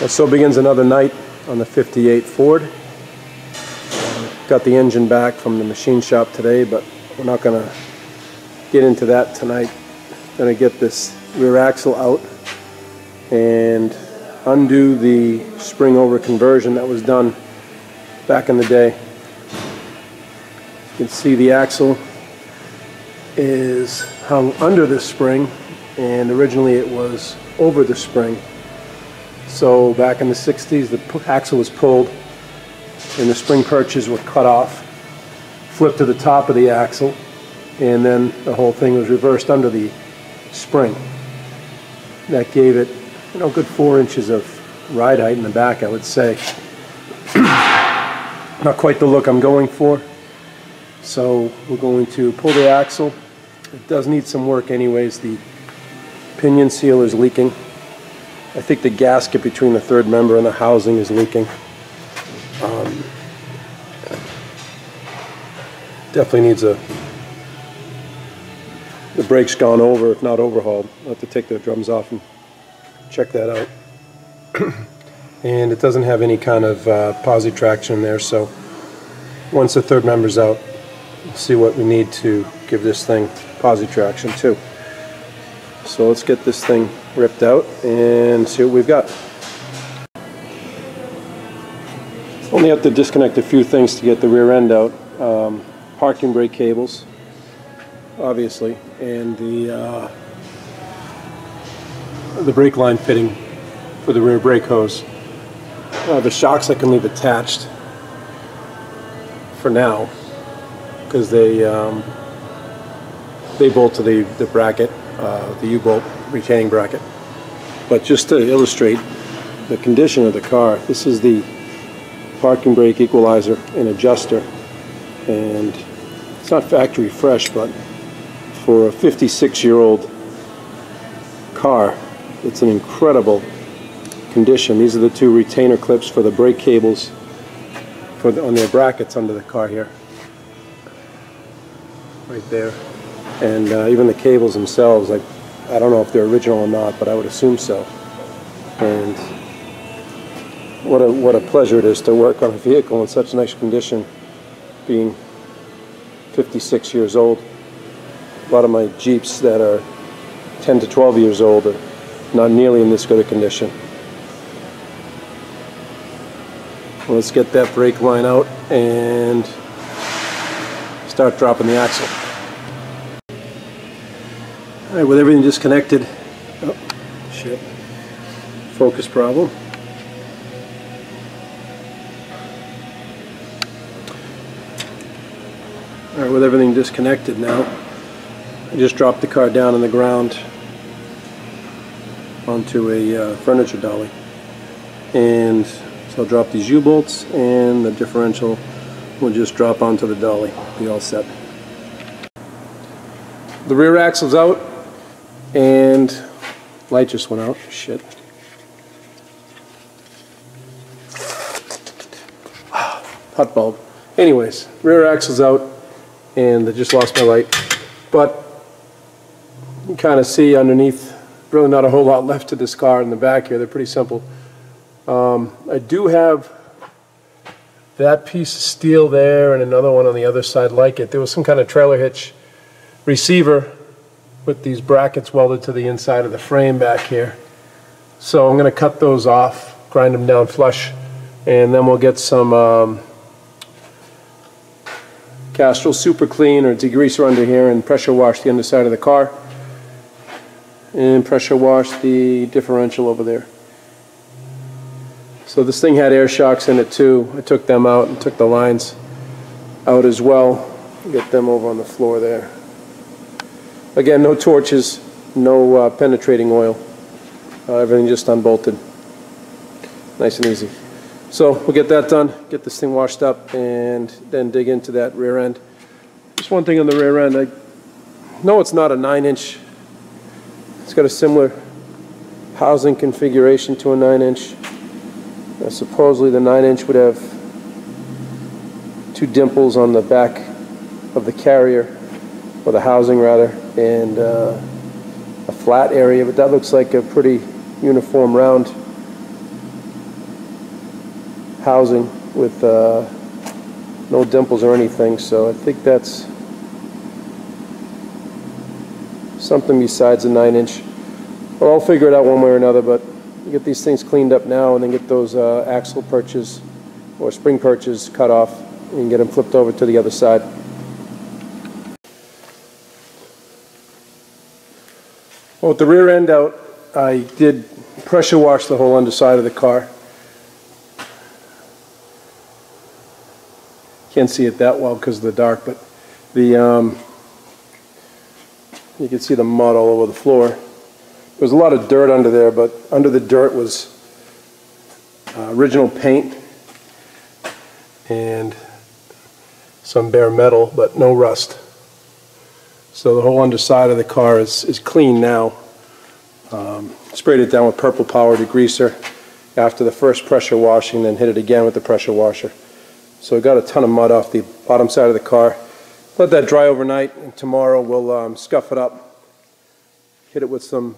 And so begins another night on the 58 Ford. Got the engine back from the machine shop today, but we're not going to get into that tonight. Going to get this rear axle out and undo the spring over conversion that was done back in the day. You can see the axle is hung under the spring, and originally it was over the spring. So back in the 60s, the axle was pulled and the spring perches were cut off, flipped to the top of the axle, and then the whole thing was reversed under the spring. That gave it, you know, a good 4 inches of ride height in the back, I would say. Not quite the look I'm going for. So we're going to pull the axle. It does need some work anyways. The pinion seal is leaking. I think the gasket between the third member and the housing is leaking. Definitely needs the brake's gone over, if not overhauled. I'll have to take the drums off and check that out. And it doesn't have any kind of posi traction in there, so once the third member's out, we'll see what we need to give this thing posi traction too. So let's get this thing ripped out and see what we've got. Only have to disconnect a few things to get the rear end out. Parking brake cables, obviously, and the brake line fitting for the rear brake hose. The shocks I can leave attached for now because they bolt to the bracket, the U-bolt retaining bracket. But just to illustrate the condition of the car, this is the parking brake equalizer and adjuster, and it's not factory fresh, but for a 56-year-old car, it's an incredible condition. These are the two retainer clips for the brake cables on their brackets under the car here, right there. And even the cables themselves, like, I don't know if they're original or not, but I would assume so. And what a pleasure it is to work on a vehicle in such nice condition, being 56 years old. A lot of my Jeeps that are 10 to 12 years old are not nearly in this good a condition. Well, let's get that brake line out and start dropping the axle. Alright, with everything disconnected, oh shit, focus problem. Alright, with everything disconnected now, I just dropped the car down on the ground onto a furniture dolly. And so I'll drop these U-bolts, and the differential will just drop onto the dolly. Be all set. The rear axle's out, and light just went out. Shit. Hot bulb. Anyways, rear axle's out, and I just lost my light. But you can kind of see underneath, really not a whole lot left to this car in the back here. They're pretty simple. I do have that piece of steel there and another one on the other side like it. There was some kind of trailer hitch receiver with these brackets welded to the inside of the frame back here. So I'm going to cut those off, grind them down flush, and then we'll get some Castrol Super Clean or degreaser under here and pressure wash the underside of the car and pressure wash the differential over there. So this thing had air shocks in it too. I took them out and took the lines out as well. Get them over on the floor there. Again, no torches, no penetrating oil. Everything just unbolted. Nice and easy. So we'll get that done, get this thing washed up, and then dig into that rear end. Just one thing on the rear end. I know it's not a 9-inch. It's got a similar housing configuration to a 9-inch. Supposedly the 9-inch would have 2 dimples on the back of the carrier, or the housing rather, and a flat area, but that looks like a pretty uniform round housing with no dimples or anything, so I think that's something besides a 9-inch. Well, I'll figure it out one way or another, but get these things cleaned up now and then get those axle perches or spring perches cut off and get them flipped over to the other side. Well, with the rear end out, I did pressure wash the whole underside of the car. Can't see it that well because of the dark, but the you can see the mud all over the floor. There was a lot of dirt under there, but under the dirt was original paint and some bare metal, but no rust. So the whole underside of the car is clean now. Sprayed it down with purple power degreaser after the first pressure washing, then hit it again with the pressure washer. So I got a ton of mud off the bottom side of the car. Let that dry overnight, and tomorrow we'll scuff it up, hit it with some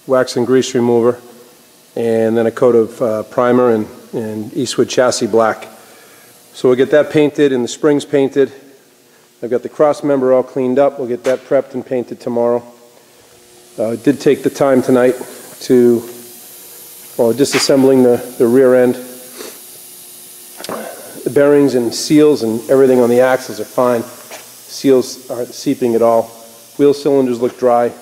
wax and grease remover, and then a coat of primer and Eastwood chassis black. So we'll get that painted and the springs painted. I've got the cross member all cleaned up. We'll get that prepped and painted tomorrow. I did take the time tonight to, well, disassembling the rear end. The bearings and seals and everything on the axles are fine. Seals aren't seeping at all. Wheel cylinders look dry.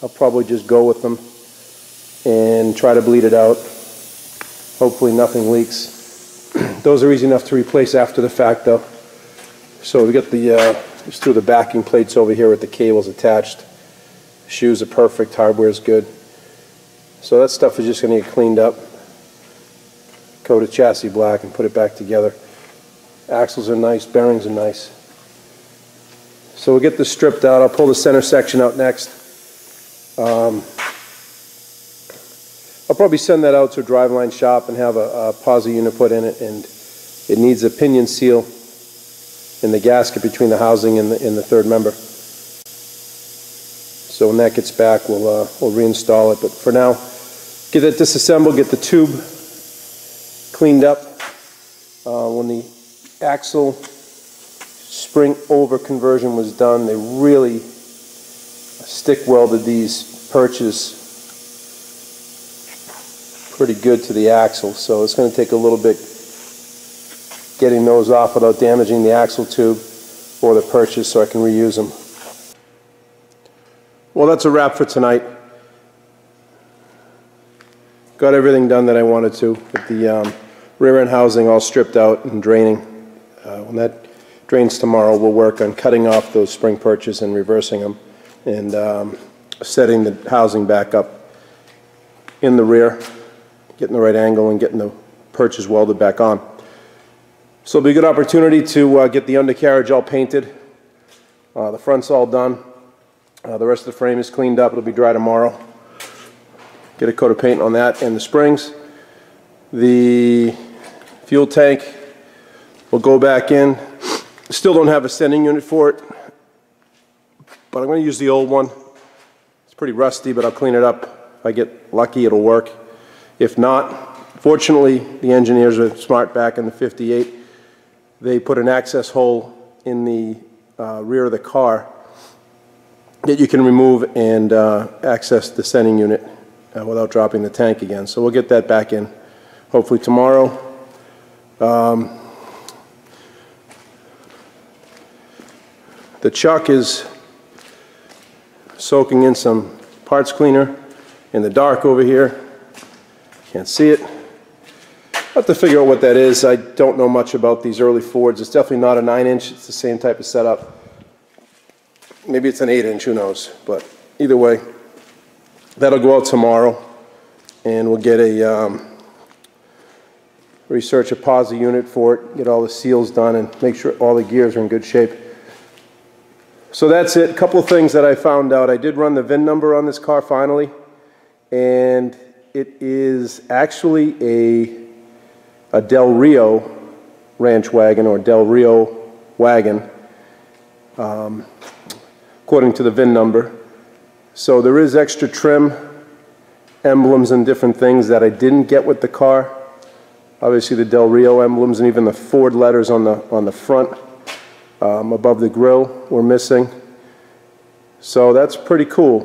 I'll probably just go with them and try to bleed it out. Hopefully nothing leaks. Those are easy enough to replace after the fact though. So we got the just threw the backing plates over here with the cables attached. Shoes are perfect, hardware is good. So that stuff is just going to get cleaned up. Coat of chassis black and put it back together. Axles are nice, bearings are nice. So we'll get this stripped out. I'll pull the center section out next. I'll probably send that out to a driveline shop and have a posi unit put in it, and it needs a pinion seal in the gasket between the housing and the third member. So when that gets back, we'll reinstall it. But for now, get it disassembled, get the tube cleaned up. When the axle spring over conversion was done, they really stick welded these perches pretty good to the axle, so it's going to take a little bit getting those off without damaging the axle tube or the perches, so I can reuse them. Well, that's a wrap for tonight. Got everything done that I wanted to, with the rear end housing all stripped out and draining. When that drains tomorrow, we'll work on cutting off those spring perches and reversing them and setting the housing back up in the rear, getting the right angle and getting the perches welded back on. So it'll be a good opportunity to get the undercarriage all painted. The front's all done. The rest of the frame is cleaned up. It'll be dry tomorrow. Get a coat of paint on that and the springs. The fuel tank will go back in. Still don't have a sending unit for it, but I'm going to use the old one. It's pretty rusty, but I'll clean it up. If I get lucky, it'll work. If not, fortunately, the engineers are smart back in the 58. They put an access hole in the rear of the car that you can remove and access the sending unit without dropping the tank again. So we'll get that back in hopefully tomorrow. The chuck is soaking in some parts cleaner in the dark over here. Can't see it. I'll have to figure out what that is. I don't know much about these early Fords. It's definitely not a 9-inch. It's the same type of setup. Maybe it's an 8-inch, who knows. But either way, that'll go out tomorrow, and we'll get a research a posi unit for it, get all the seals done, and make sure all the gears are in good shape. So that's it. A couple of things that I found out. I did run the VIN number on this car finally, and it is actually a Del Rio ranch wagon or Del Rio wagon, according to the VIN number. So there is extra trim, emblems and different things that I didn't get with the car. Obviously the Del Rio emblems and even the Ford letters on the front above the grill were missing. So that's pretty cool.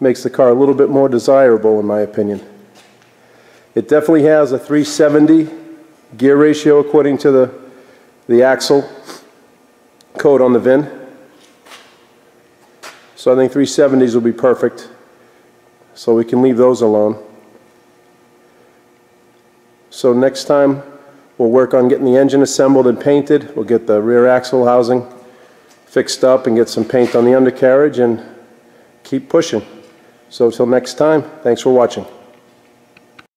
Makes the car a little bit more desirable in my opinion. It definitely has a 370 gear ratio according to the axle code on the VIN. So I think 370s will be perfect. So we can leave those alone. So next time we'll work on getting the engine assembled and painted. We'll get the rear axle housing fixed up and get some paint on the undercarriage and keep pushing. So until next time, thanks for watching.